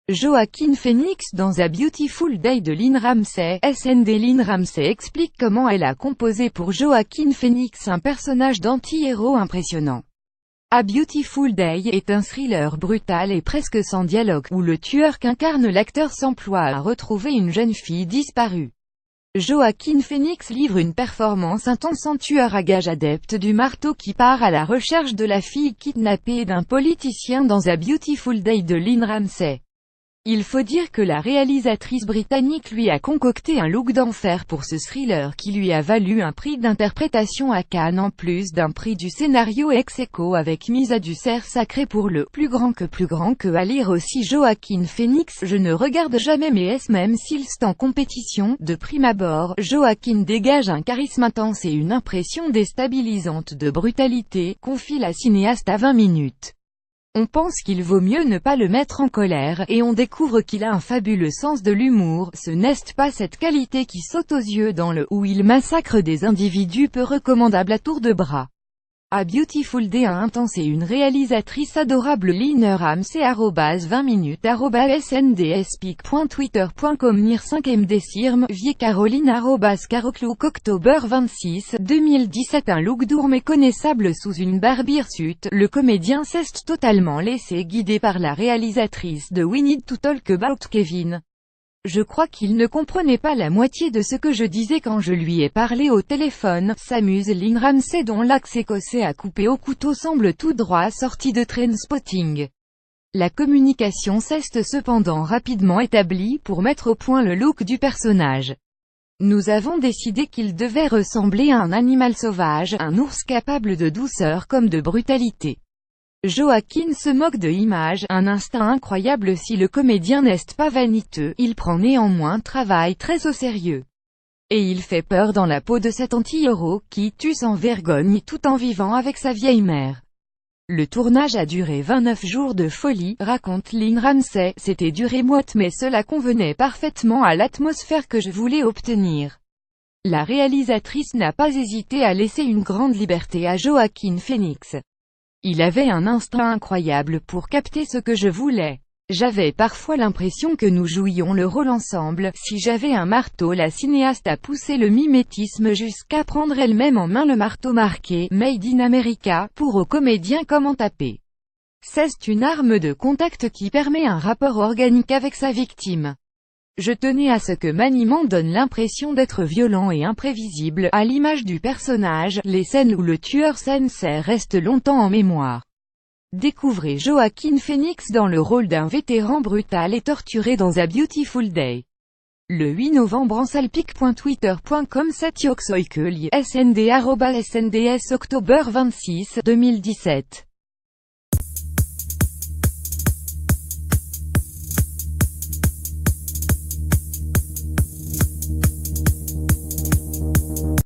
Joaquin Phoenix dans A Beautiful Day de Lynne Ramsay. SND. Lynne Ramsay explique comment elle a composé pour Joaquin Phoenix un personnage d'anti-héros impressionnant. A Beautiful Day est un thriller brutal et presque sans dialogue, où le tueur qu'incarne l'acteur s'emploie à retrouver une jeune fille disparue. Joaquin Phoenix livre une performance intense en tueur à gages adepte du marteau qui part à la recherche de la fille kidnappée d'un politicien dans A Beautiful Day de Lynne Ramsay. Il faut dire que la réalisatrice britannique lui a concocté un look d'enfer pour ce thriller qui lui a valu un prix d'interprétation à Cannes en plus d'un prix du scénario ex aequo avec mise à du cerf sacré pour le plus grand que à lire aussi Joaquin Phoenix. Je ne regarde jamais mais est-ce même s'il est en compétition, de prime abord, Joaquin dégage un charisme intense et une impression déstabilisante de brutalité, confie la cinéaste à 20 minutes. On pense qu'il vaut mieux ne pas le mettre en colère, et on découvre qu'il a un fabuleux sens de l'humour. Ce n'est pas cette qualité qui saute aux yeux dans le où il massacre des individus peu recommandables à tour de bras. A Beautiful Day a intense et une réalisatrice adorable. Lynne Ramsay 20 minutes @sndspic.twitter.com Nir 5md Sirm Vie Caroline @caroclouk October 26, 2017. Un look doux méconnaissable sous une barbe hirsute, le comédien s'est totalement laissé guider par la réalisatrice de We Need to Talk About Kevin. Je crois qu'il ne comprenait pas la moitié de ce que je disais quand je lui ai parlé au téléphone, s'amuse Lynne Ramsay dont l'axe écossais à couper au couteau semble tout droit sorti de Trainspotting. La communication s'est cependant rapidement établie pour mettre au point le look du personnage. Nous avons décidé qu'il devait ressembler à un animal sauvage, un ours capable de douceur comme de brutalité. Joaquin se moque de l'image, un instinct incroyable si le comédien n'est pas vaniteux, il prend néanmoins travail très au sérieux. Et il fait peur dans la peau de cet anti-héros, qui tue sans vergogne tout en vivant avec sa vieille mère. Le tournage a duré 29 jours de folie, raconte Lynne Ramsay, c'était dur et moite mais cela convenait parfaitement à l'atmosphère que je voulais obtenir. La réalisatrice n'a pas hésité à laisser une grande liberté à Joaquin Phoenix. Il avait un instinct incroyable pour capter ce que je voulais. J'avais parfois l'impression que nous jouions le rôle ensemble. Si j'avais un marteau, la cinéaste a poussé le mimétisme jusqu'à prendre elle-même en main le marteau marqué « Made in America » pour au comédien comment taper. C'est une arme de contact qui permet un rapport organique avec sa victime. Je tenais à ce que maniement donne l'impression d'être violent et imprévisible, à l'image du personnage. Les scènes où le tueur sensei reste longtemps en mémoire. Découvrez Joaquin Phoenix dans le rôle d'un vétéran brutal et torturé dans A Beautiful Day. Le 8 novembre en salpic.twitter.com Satyoxoikeli, SND @SNDS October 26, 2017.